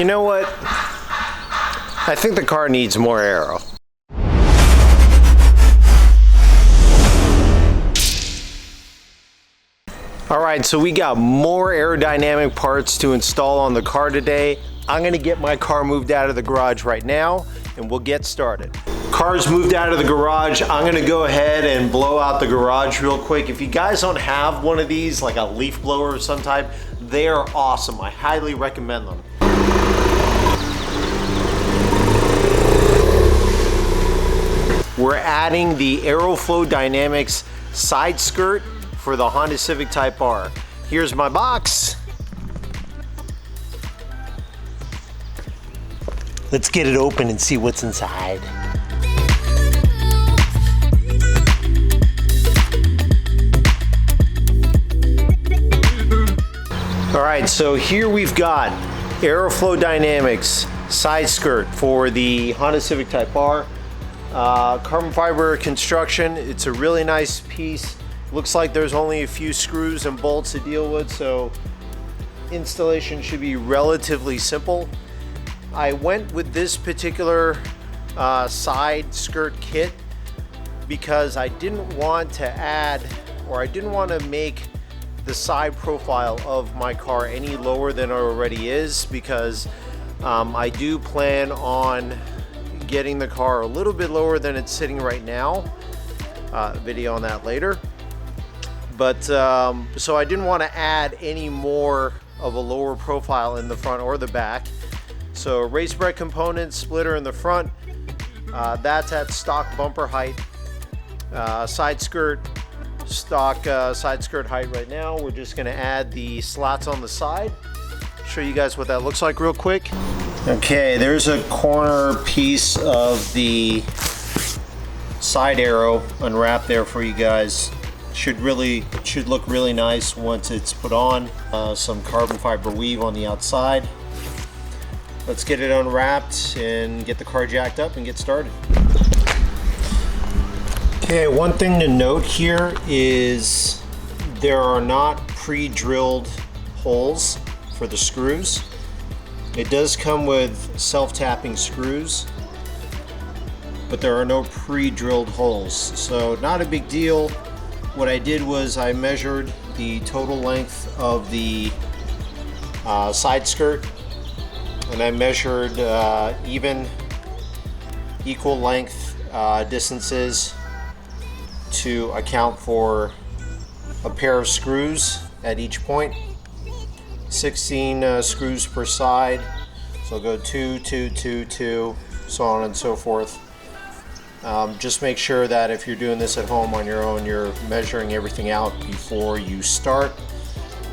You know what? I think the car needs more aero. Alright, so we got more aerodynamic parts to install on the car today. I'm gonna get my car moved out of the garage right now and we'll get started. Car's moved out of the garage. I'm gonna go ahead and blow out the garage real quick. If you guys don't have one of these, like a leaf blower of some type, they are awesome. I highly recommend them. We're adding the Aeroflow Dynamics Side Skirt for the Honda Civic Type R. Here's my box. Let's get it open and see what's inside. All right, so here we've got Aeroflow Dynamics Side Skirt for the Honda Civic Type R. Carbon fiber construction. It's a really nice piece. Looks like there's only a few screws and bolts to deal with, so installation should be relatively simple. I went with this particular side skirt kit because I didn't want to add, or I didn't want to make the side profile of my car any lower than it already is, because I do plan on getting the car a little bit lower than it's sitting right now. Video on that later. But so I didn't want to add any more of a lower profile in the front or the back. So race brake components, splitter in the front, that's at stock bumper height. Side skirt, stock side skirt height right now. We're just going to add the slots on the side. Show you guys what that looks like real quick. Okay, there's a corner piece of the side arrow unwrapped there for you guys. Should look really nice once it's put on. Some carbon fiber weave on the outside. Let's get it unwrapped and get the car jacked up and get started. Okay, one thing to note here is there are not pre-drilled holes for the screws. It does come with self-tapping screws, but there are no pre-drilled holes, so not a big deal. What I did was I measured the total length of the side skirt, and I measured equal length distances to account for a pair of screws at each point. 16 screws per side, so go 2, 2, 2, 2, so on and so forth. Just make sure that if you're doing this at home on your own, you're measuring everything out before you start.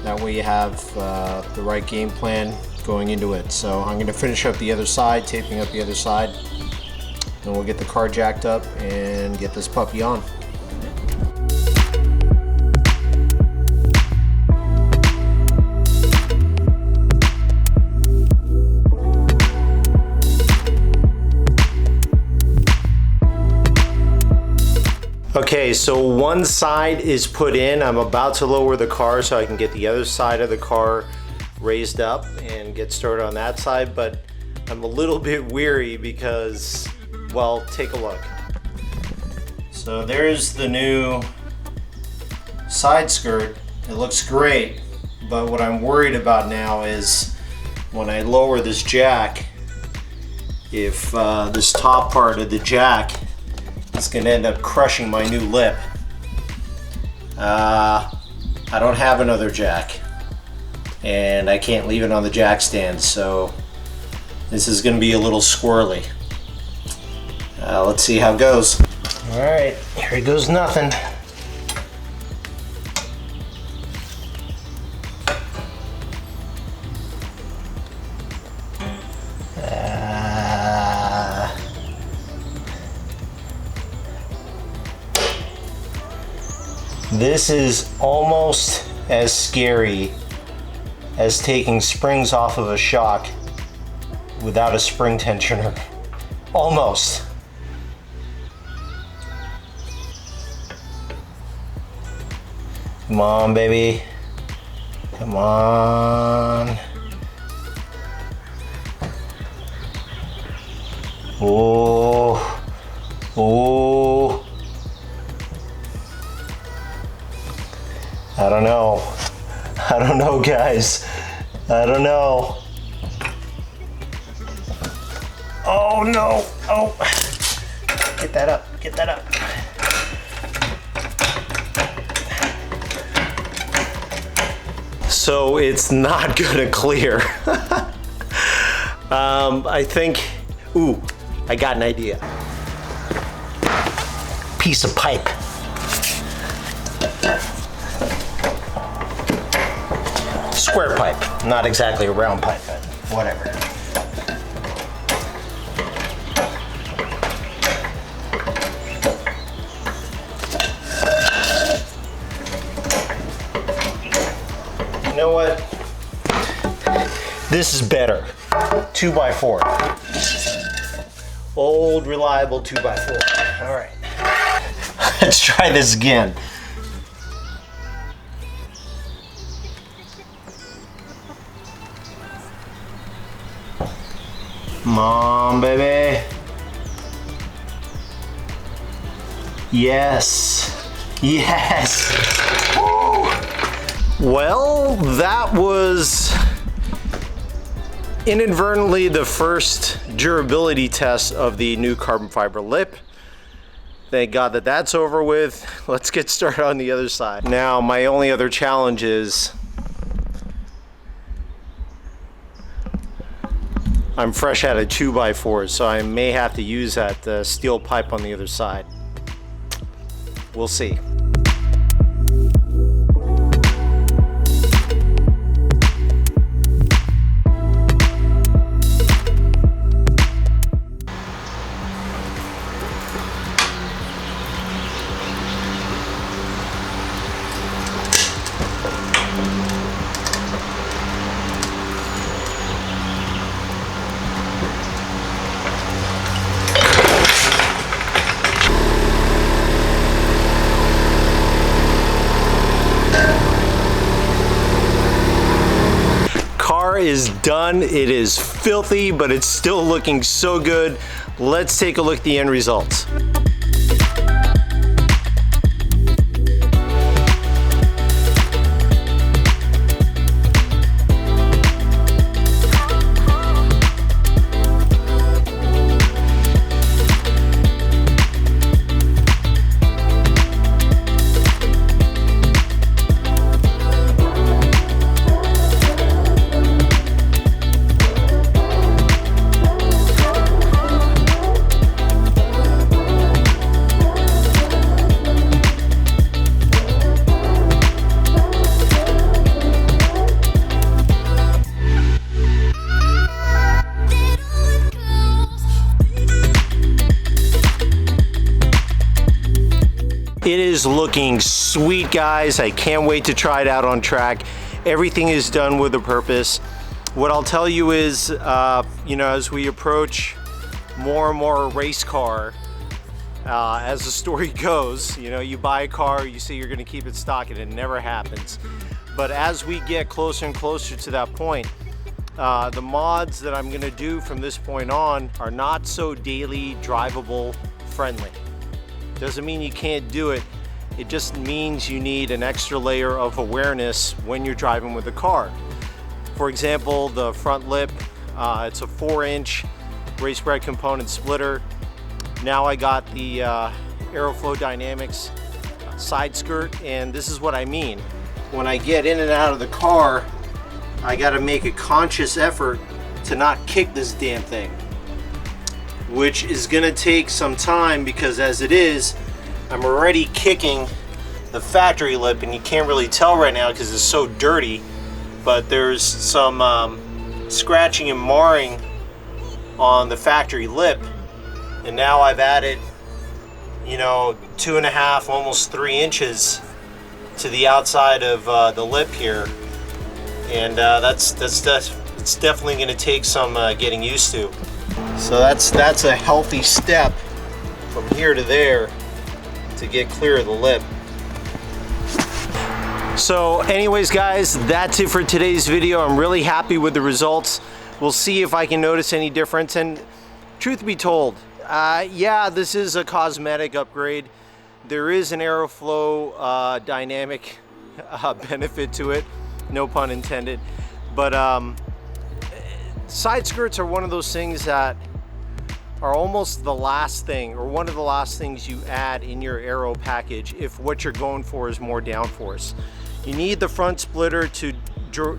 That way you have the right game plan going into it. So I'm going to finish up the other side, taping up the other side, and we'll get the car jacked up and get this puppy on. Okay, so one side is put in. I'm about to lower the car so I can get the other side of the car raised up and get started on that side, but I'm a little bit weary because, well, take a look. So there's the new side skirt. It looks great, but what I'm worried about now is when I lower this jack, if this top part of the jack is going to end up crushing my new lip. I don't have another jack, and I can't leave it on the jack stand, so this is going to be a little squirrely. Let's see how it goes. Alright, here goes nothing. This is almost as scary as taking springs off of a shock without a spring tensioner. Almost. Come on, baby. Come on. Oh, oh. I don't know. I don't know, guys. I don't know. Oh no, oh. Get that up, get that up. So it's not gonna clear. I think, ooh, I got an idea. Piece of pipe. Square pipe, not exactly a round pipe, but whatever. You know what? This is better. 2x4. Old, reliable 2x4. All right. Let's try this again. Come on, baby. Yes. Yes. Woo. Well, that was inadvertently the first durability test of the new carbon fiber lip. Thank God that that's over with. Let's get started on the other side. Now, my only other challenge is I'm fresh out of 2x4, so I may have to use that steel pipe on the other side. We'll see. Is done. It is filthy, but it's still looking so good. Let's take a look at the end results. It is looking sweet, guys. I can't wait to try it out on track. Everything is done with a purpose. What I'll tell you is, you know, as we approach more and more race car, as the story goes, you know, you buy a car, you say you're gonna keep it stock, and it never happens. But as we get closer and closer to that point, the mods that I'm gonna do from this point on are not so daily drivable friendly. Doesn't mean you can't do it. It just means you need an extra layer of awareness when you're driving with the car. For example, the front lip, it's a 4-inch race bred component splitter. Now I got the Aeroflow Dynamics side skirt, and this is what I mean. When I get in and out of the car, I gotta make a conscious effort to not kick this damn thing, which is gonna take some time, because as it is, I'm already kicking the factory lip, and you can't really tell right now because it's so dirty, but there's some scratching and marring on the factory lip. And now I've added, you know, 2.5, almost 3 inches to the outside of the lip here. And it's definitely gonna take some getting used to. So that's a healthy step from here to there to get clear of the lip. So anyways, guys, that's it for today's video. I'm really happy with the results. We'll see if I can notice any difference. And Truth be told, yeah, this is a cosmetic upgrade. There is an Aeroflow dynamic benefit to it, no pun intended. But side skirts are one of those things that are almost the last thing, or one of the last things you add in your aero package if what you're going for is more downforce. You need the front splitter to,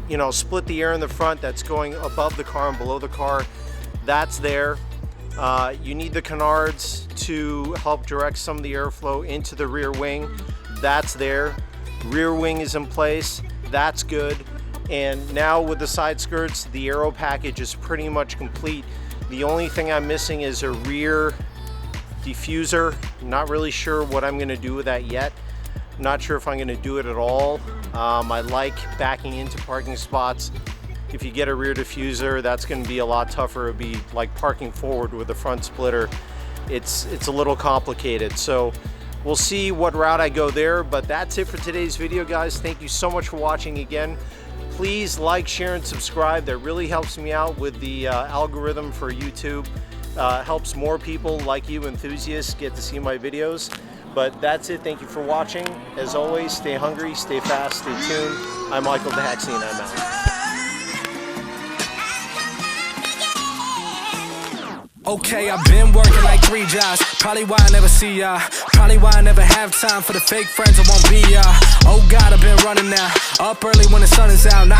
you know, split the air in the front that's going above the car and below the car. That's there. You need the canards to help direct some of the airflow into the rear wing. That's there. Rear wing is in place. That's good. And now with the side skirts, the aero package is pretty much complete. The only thing I'm missing is a rear diffuser. Not really sure what I'm gonna do with that yet. Not sure if I'm gonna do it at all. I like backing into parking spots. If you get a rear diffuser, that's gonna be a lot tougher. It'd be like parking forward with the front splitter. It's a little complicated. So we'll see what route I go there, but that's it for today's video, guys. Thank you so much for watching again. Please like, share, and subscribe. That really helps me out with the algorithm for YouTube. Helps more people like you, enthusiasts, get to see my videos. But that's it. Thank you for watching. As always, stay hungry, stay fast, stay tuned. I'm Michael Daxey, and I'm out. Okay, I've been working like 3 jobs. Probably why I never see ya. Probably why I never have time for the fake friends I won't be ya. Oh God, I've been running now. Up early when the sun is out. Not